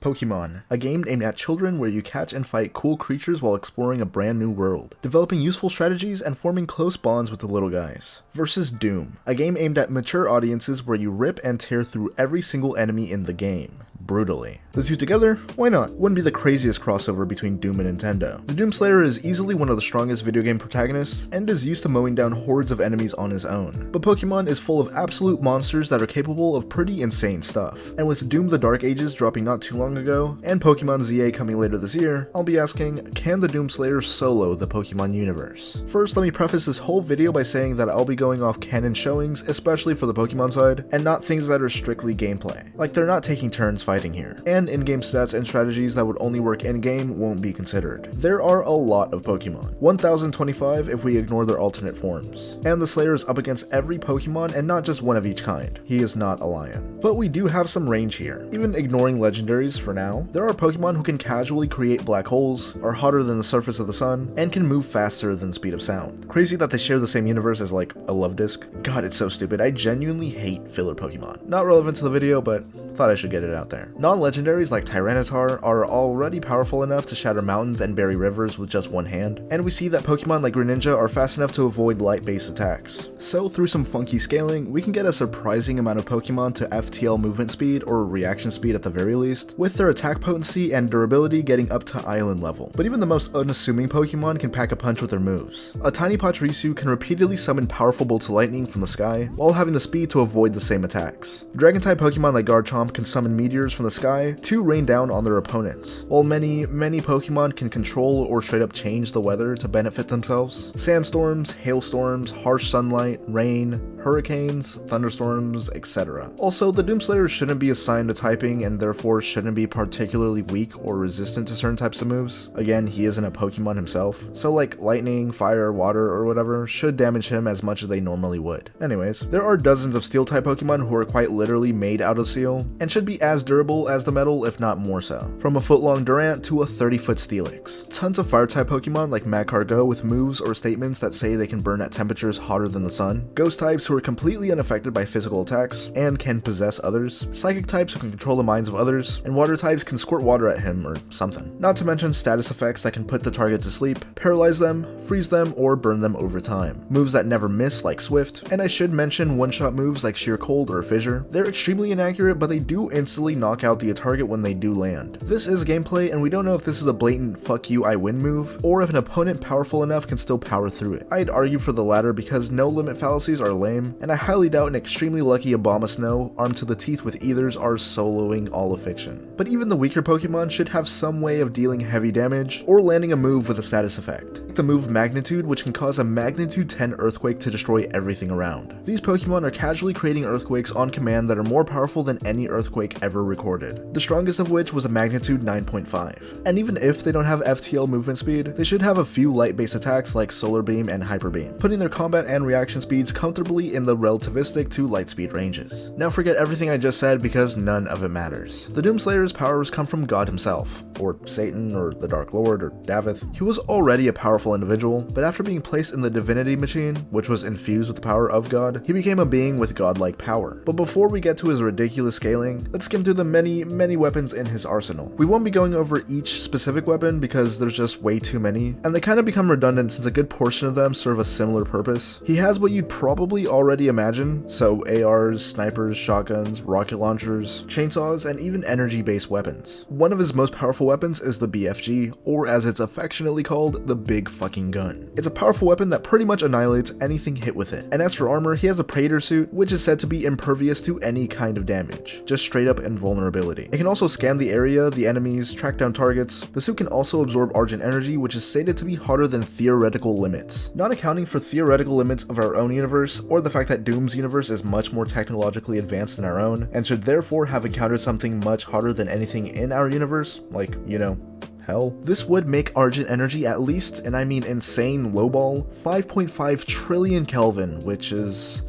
Pokemon, a game aimed at children where you catch and fight cool creatures while exploring a brand new world, developing useful strategies and forming close bonds with the little guys. Versus Doom, a game aimed at mature audiences where you rip and tear through every single enemy in the game. Brutally. The two together? Why not? Wouldn't be the craziest crossover between Doom and Nintendo. The Doomslayer is easily one of the strongest video game protagonists, and is used to mowing down hordes of enemies on his own. But Pokemon is full of absolute monsters that are capable of pretty insane stuff. And with Doom the Dark Ages dropping not too long ago, and Pokemon ZA coming later this year, I'll be asking, can the Doomslayer solo the Pokemon universe? First, let me preface this whole video by saying that I'll be going off canon showings, especially for the Pokemon side, and not things that are strictly gameplay. Like, they're not taking turns fighting here, and in-game stats and strategies that would only work in-game won't be considered. There are a lot of Pokemon, 1025 if we ignore their alternate forms, and the Slayer is up against every Pokemon and not just one of each kind. He is not a lion. But we do have some range here. Even ignoring legendaries for now, there are Pokemon who can casually create black holes, are hotter than the surface of the sun, and can move faster than the speed of sound. Crazy that they share the same universe as like a love disc. God, it's so stupid. I genuinely hate filler Pokemon. Not relevant to the video, but thought I should get it out there. Non-legendaries like Tyranitar are already powerful enough to shatter mountains and bury rivers with just one hand, and we see that Pokemon like Greninja are fast enough to avoid light-based attacks. So through some funky scaling, we can get a surprising amount of Pokemon to FTL movement speed or reaction speed at the very least, with their attack potency and durability getting up to island level. But even the most unassuming Pokemon can pack a punch with their moves. A tiny Pachirisu can repeatedly summon powerful bolts of lightning from the sky, while having the speed to avoid the same attacks. Dragon-type Pokemon like Garchomp can summon meteors from the sky to rain down on their opponents, while many Pokemon can control or straight up change the weather to benefit themselves. Sandstorms, hailstorms, harsh sunlight, rain, hurricanes, thunderstorms, etc. Also, the Doomslayer shouldn't be assigned to typing and therefore shouldn't be particularly weak or resistant to certain types of moves. Again, he isn't a Pokemon himself, so like lightning, fire, water, or whatever should damage him as much as they normally would. Anyways, there are dozens of Steel-type Pokemon who are quite literally made out of steel, and should be as durable as the metal, if not more so. From a foot-long Durant to a 30-foot Steelix. Tons of Fire-type Pokemon like Magcargo with moves or statements that say they can burn at temperatures hotter than the sun. Ghost-types who are completely unaffected by physical attacks and can possess others. Psychic-types who can control the minds of others, and Water-types can squirt water at him or something. Not to mention status effects that can put the target to sleep, paralyze them, freeze them, or burn them over time. Moves that never miss like Swift, and I should mention one-shot moves like Sheer Cold or Fissure. They're extremely inaccurate, but they do instantly knock out the target when they do land. This is gameplay, and we don't know if this is a blatant fuck you I win move, or if an opponent powerful enough can still power through it. I'd argue for the latter because no limit fallacies are lame, and I highly doubt an extremely lucky Abomasnow armed to the teeth with ethers are soloing all of fiction. But even the weaker Pokemon should have some way of dealing heavy damage, or landing a move with a status effect. The move Magnitude, which can cause a Magnitude 10 earthquake to destroy everything around. These Pokemon are casually creating earthquakes on command that are more powerful than any earthquake ever recorded, the strongest of which was a Magnitude 9.5. And even if they don't have FTL movement speed, they should have a few light-based attacks like Solar Beam and Hyper Beam, putting their combat and reaction speeds comfortably in the relativistic to light speed ranges. Now forget everything I just said because none of it matters. The Doomslayer's powers come from God himself, or Satan, or the Dark Lord, or Davith. He was already a powerful individual, but after being placed in the Divinity Machine, which was infused with the power of God, he became a being with godlike power. But before we get to his ridiculous scaling, let's skim through the many weapons in his arsenal. We won't be going over each specific weapon because there's just way too many, and they kind of become redundant since a good portion of them serve a similar purpose. He has what you'd probably already imagine, so ARs, snipers, shotguns, rocket launchers, chainsaws, and even energy-based weapons. One of his most powerful weapons is the BFG, or as it's affectionately called, the Big Fucking Gun. It's a powerful weapon that pretty much annihilates anything hit with it. And as for armor, he has a Praetor suit, which is said to be impervious to any kind of damage, just straight up invulnerability. It can also scan the area, the enemies, track down targets. The suit can also absorb Argent Energy, which is stated to be hotter than theoretical limits. Not accounting for theoretical limits of our own universe, or the fact that Doom's universe is much more technologically advanced than our own, and should therefore have encountered something much harder than anything in our universe, like, you know, hell. This would make Argent Energy at least, and I mean insane lowball, 5.5 trillion Kelvin, which is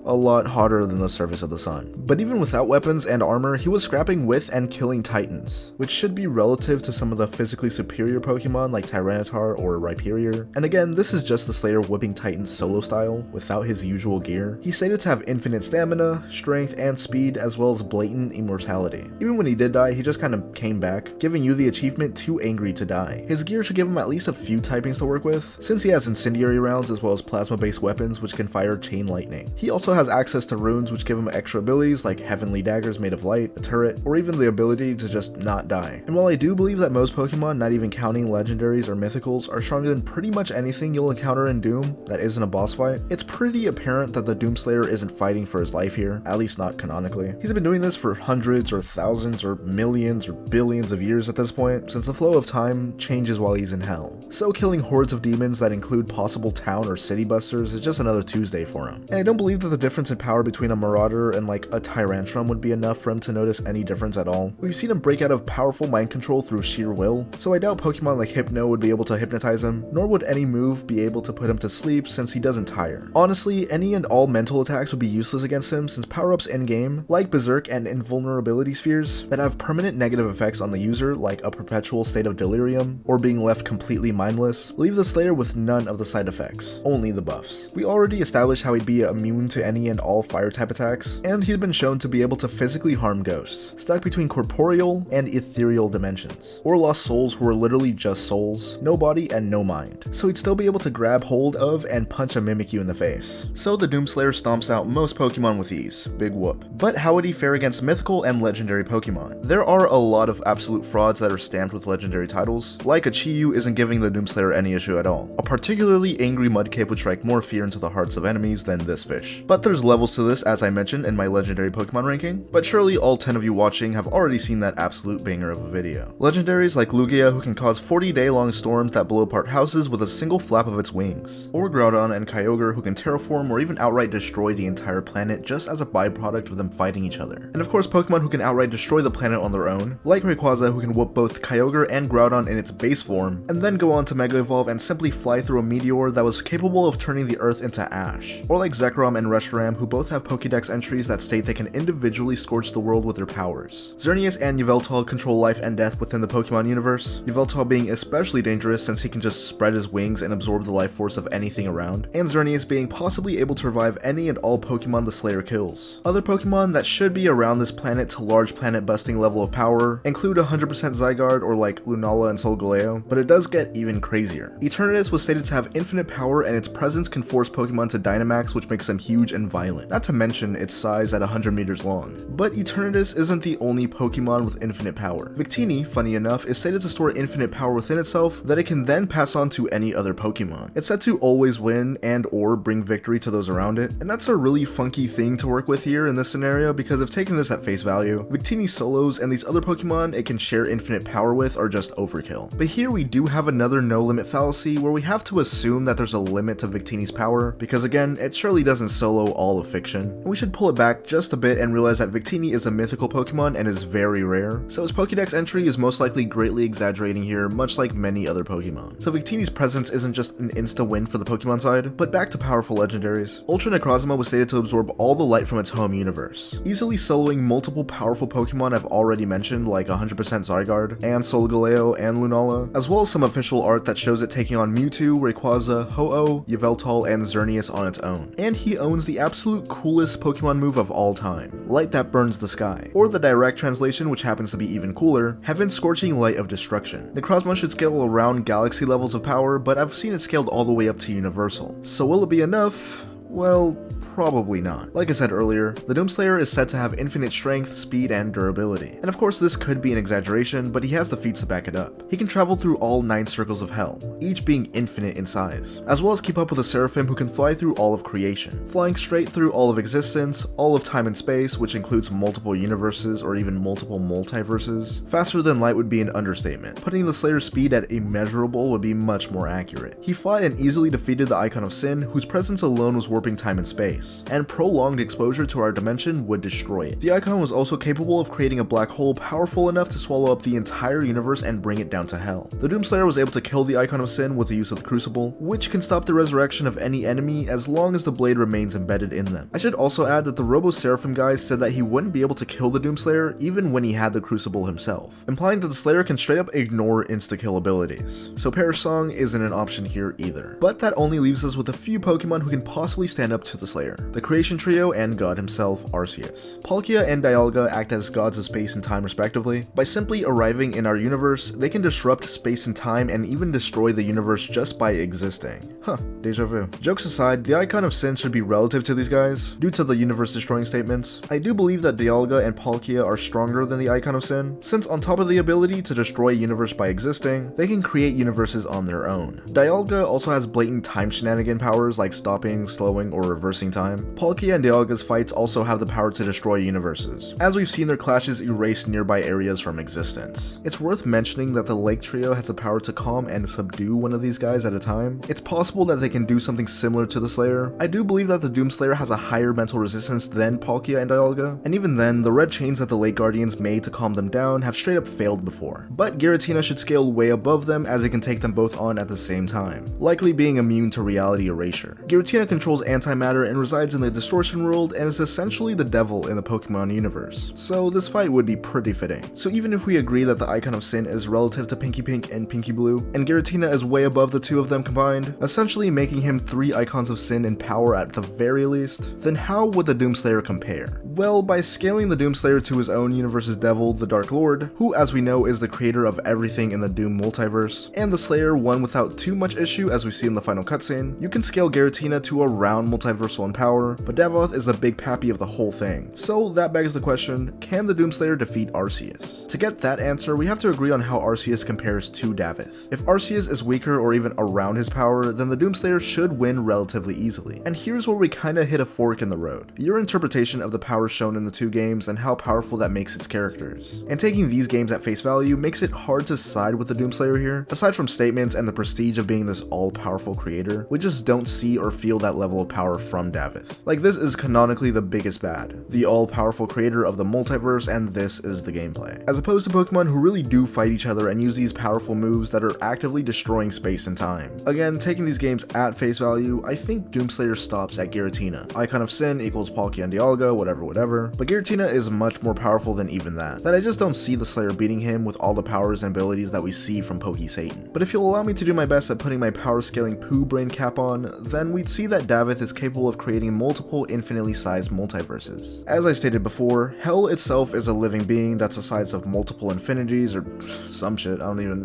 a lot hotter than the surface of the sun. But even without weapons and armor, he was scrapping with and killing titans, which should be relative to some of the physically superior Pokemon like Tyranitar or Rhyperior. And again, this is just the Slayer whipping titans solo style, without his usual gear. He's stated to have infinite stamina, strength, and speed, as well as blatant immortality. Even when he did die, he just kind of came back, giving you the achievement Too Angry to Die. His gear should give him at least a few typings to work with, since he has incendiary rounds as well as plasma-based weapons which can fire chain lightning. He also has access to runes which give him extra abilities like heavenly daggers made of light, a turret, or even the ability to just not die. And while I do believe that most Pokemon, not even counting legendaries or mythicals, are stronger than pretty much anything you'll encounter in Doom that isn't a boss fight, it's pretty apparent that the Doomslayer isn't fighting for his life here, at least not canonically. He's been doing this for hundreds or thousands or millions or billions of years at this point, since the flow of time changes while he's in hell. So killing hordes of demons that include possible town or city busters is just another Tuesday for him. And I don't believe that the difference in power between a Marauder and like a Tyrantrum would be enough for him to notice any difference at all. We've seen him break out of powerful mind control through sheer will, so I doubt Pokemon like Hypno would be able to hypnotize him, nor would any move be able to put him to sleep since he doesn't tire. Honestly, any and all mental attacks would be useless against him since power-ups in-game, like Berserk and Invulnerability Spheres, that have permanent negative effects on the user like a perpetual state of delirium, or being left completely mindless, leave the Slayer with none of the side effects, only the buffs. We already established how he'd be immune to any and all fire-type attacks, and he's been shown to be able to physically harm ghosts, stuck between corporeal and ethereal dimensions, or lost souls who are literally just souls, no body and no mind, so he'd still be able to grab hold of and punch a Mimikyu in the face. So the Doomslayer stomps out most Pokemon with ease, big whoop. But how would he fare against mythical and legendary Pokemon? There are a lot of absolute frauds that are stamped with legendary titles, like a Chi-Yu isn't giving the Doomslayer any issue at all. A particularly angry Mudkip would strike more fear into the hearts of enemies than this fish. But there's levels to this, as I mentioned in my legendary Pokemon ranking, but surely all 10 of you watching have already seen that absolute banger of a video. Legendaries like Lugia, who can cause 40-day-long storms that blow apart houses with a single flap of its wings, or Groudon and Kyogre, who can terraform or even outright destroy the entire planet just as a byproduct of them fighting each other. And of course Pokemon who can outright destroy the planet on their own, like Rayquaza, who can whoop both Kyogre and Groudon in its base form, and then go on to Mega Evolve and simply fly through a meteor that was capable of turning the earth into ash. Or like Zekrom and Reshiram, who both have Pokédex entries that state they can individually scorch the world with their powers. Xerneas and Yveltal control life and death within the Pokemon universe, Yveltal being especially dangerous since he can just spread his wings and absorb the life force of anything around, and Xerneas being possibly able to revive any and all Pokemon the Slayer kills. Other Pokemon that should be around this planet to large planet busting level of power include 100% Zygarde or like Lunala and Solgaleo, but it does get even crazier. Eternatus was stated to have infinite power and its presence can force Pokemon to Dynamax, which makes them huge and violent, not to mention its size at 100 meters long. But Eternatus isn't the only Pokemon with infinite power. Victini, funny enough, is stated to store infinite power within itself that it can then pass on to any other Pokemon. It's said to always win and or bring victory to those around it, and that's a really funky thing to work with here in this scenario because if taking this at face value, Victini solos and these other Pokemon it can share infinite power with are just overkill. But here we do have another no limit fallacy where we have to assume that there's a limit to Victini's power, because again, it surely doesn't solo all of fiction. And we should pull it back just a bit and realize that Victini is a mythical Pokemon and is very rare, so his Pokédex entry is most likely greatly exaggerating here, much like many other Pokemon. So Victini's presence isn't just an insta-win for the Pokemon side, but back to powerful legendaries. Ultra Necrozma was stated to absorb all the light from its home universe, easily soloing multiple powerful Pokemon I've already mentioned like 100% Zygarde, and Solgaleo and Lunala, as well as some official art that shows it taking on Mewtwo, Rayquaza, Ho-Oh, Yveltal, and Xerneas on its own. And he owns the absolute coolest Pokemon move of all time, Light That Burns the Sky, or the direct translation, which happens to be even cooler, Heaven's Scorching Light of Destruction. Necrozma should scale around galaxy levels of power, but I've seen it scaled all the way up to universal. So will it be enough? Well, probably not. Like I said earlier, the Doomslayer is said to have infinite strength, speed, and durability. And of course this could be an exaggeration, but he has the feats to back it up. He can travel through all 9 circles of hell, each being infinite in size, as well as keep up with a Seraphim who can fly through all of creation, flying straight through all of existence, all of time and space, which includes multiple universes or even multiple multiverses. Faster than light would be an understatement. Putting the Slayer's speed at immeasurable would be much more accurate. He fought and easily defeated the Icon of Sin, whose presence alone was warping time and space. space, and prolonged exposure to our dimension would destroy it. The icon was also capable of creating a black hole powerful enough to swallow up the entire universe and bring it down to hell. The Doomslayer was able to kill the Icon of Sin with the use of the Crucible, which can stop the resurrection of any enemy as long as the blade remains embedded in them. I should also add that the Robo Seraphim guy said that he wouldn't be able to kill the Doomslayer even when he had the Crucible himself, implying that the Slayer can straight up ignore insta-kill abilities. So Perish Song isn't an option here either. But that only leaves us with a few Pokemon who can possibly stand up to the Slayer: the Creation Trio and God himself, Arceus. Palkia and Dialga act as gods of space and time respectively. By simply arriving in our universe, they can disrupt space and time and even destroy the universe just by existing. Huh, deja vu. Jokes aside, the Icon of Sin should be relative to these guys, due to the universe destroying statements. I do believe that Dialga and Palkia are stronger than the Icon of Sin, since on top of the ability to destroy a universe by existing, they can create universes on their own. Dialga also has blatant time shenanigan powers like stopping, slowing, or reversing time. Palkia and Dialga's fights also have the power to destroy universes, as we've seen their clashes erase nearby areas from existence. It's worth mentioning that the Lake Trio has the power to calm and subdue one of these guys at a time. It's possible that they can do something similar to the Slayer. I do believe that the Doomslayer has a higher mental resistance than Palkia and Dialga, and even then, the red chains that the Lake Guardians made to calm them down have straight up failed before. But Giratina should scale way above them, as it can take them both on at the same time, likely being immune to reality erasure. Giratina controls antimatter and resides in the Distortion world and is essentially the devil in the Pokemon universe, so this fight would be pretty fitting. So even if we agree that the Icon of Sin is relative to Pinky Pink and Pinky Blue, and Giratina is way above the two of them combined, essentially making him 3 Icons of Sin in power at the very least, then how would the Doomslayer compare? Well, by scaling the Doomslayer to his own universe's devil, the Dark Lord, who as we know is the creator of everything in the Doom multiverse, and the Slayer won without too much issue as we see in the final cutscene, you can scale Giratina to around multiversal in power, but Davoth is the big pappy of the whole thing. So that begs the question, can the Doomslayer defeat Arceus? To get that answer, we have to agree on how Arceus compares to Davith. If Arceus is weaker or even around his power, then the Doomslayer should win relatively easily. And here's where we kinda hit a fork in the road: your interpretation of the powers shown in the two games and how powerful that makes its characters. And taking these games at face value makes it hard to side with the Doomslayer here. Aside from statements and the prestige of being this all-powerful creator, we just don't see or feel that level of power from Davith. Like, this is canonically the biggest bad, the all-powerful creator of the multiverse, and this is the gameplay. As opposed to Pokemon who really do fight each other and use these powerful moves that are actively destroying space and time. Again, taking these games at face value, I think Doomslayer stops at Giratina. Icon of Sin equals Palkia and Dialga, whatever, but Giratina is much more powerful than even that I just don't see the Slayer beating him with all the powers and abilities that we see from Poke Satan. But if you'll allow me to do my best at putting my power scaling poo brain cap on, then we'd see that Davith is capable of creating multiple infinitely sized multiverses. As I stated before, Hell itself is a living being that's the size of multiple infinities or some shit, I don't even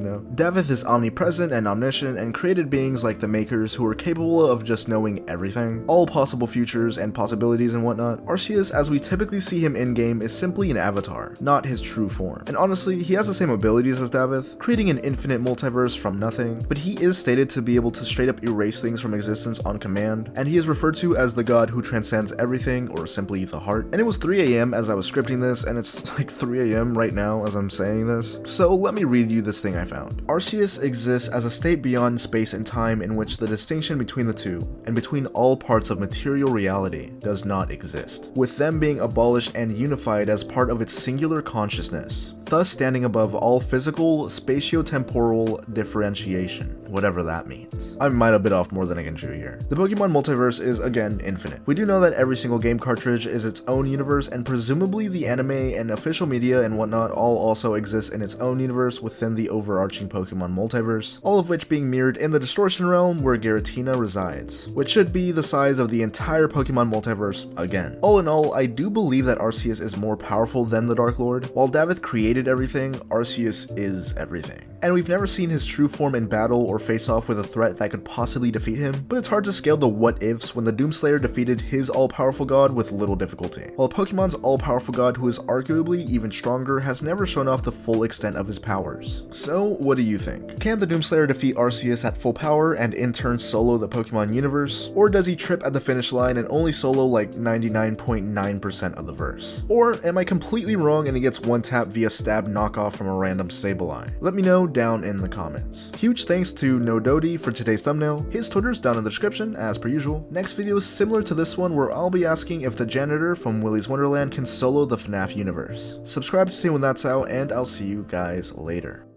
know. Davith is omnipresent and omniscient and created beings like the Makers who are capable of just knowing everything, all possible futures and possibilities and whatnot. Arceus, as we typically see him in-game, is simply an avatar, not his true form. And honestly, he has the same abilities as Davith, creating an infinite multiverse from nothing, but he is stated to be able to straight up erase things from existence on command, and he is referred to as the god who transcends everything, or simply the heart. And it was 3 AM as I was scripting this, and it's like 3 AM right now as I'm saying this, so let me read you this thing I found. Arceus exists as a state beyond space and time in which the distinction between the two, and between all parts of material reality, does not exist, with them being abolished and unified as part of its singular consciousness, thus standing above all physical, spatio-temporal differentiation, whatever that means. I might have bit off more than I can chew here. The Pokemon multiverse is, again, infinite. We do know that every single game cartridge is its own universe, and presumably the anime and official media and whatnot all also exist in its own universe within the overarching Pokemon multiverse, all of which being mirrored in the Distortion realm where Giratina resides, which should be the size of the entire Pokemon multiverse again. All in all, I do believe that Arceus is more powerful than the Dark Lord. While Davith created everything, Arceus is everything. And we've never seen his true form in battle or face off with a threat that could possibly defeat him, but it's hard to scale the what-ifs when the Doomslayer defeated his all-powerful god with little difficulty, while Pokemon's all-powerful god, who is arguably even stronger, has never shown off the full extent of his powers. So what do you think? Can the Doomslayer defeat Arceus at full power and in turn solo the Pokemon universe? Or does he trip at the finish line and only solo like 99.9% of the verse? Or am I completely wrong and he gets one tap via stat stab knockoff from a random Sableye? Let me know down in the comments. Huge thanks to Nodoti for today's thumbnail. His Twitter's down in the description as per usual. Next video is similar to this one where I'll be asking if the janitor from Willy's Wonderland can solo the FNAF universe. Subscribe to see when that's out, and I'll see you guys later.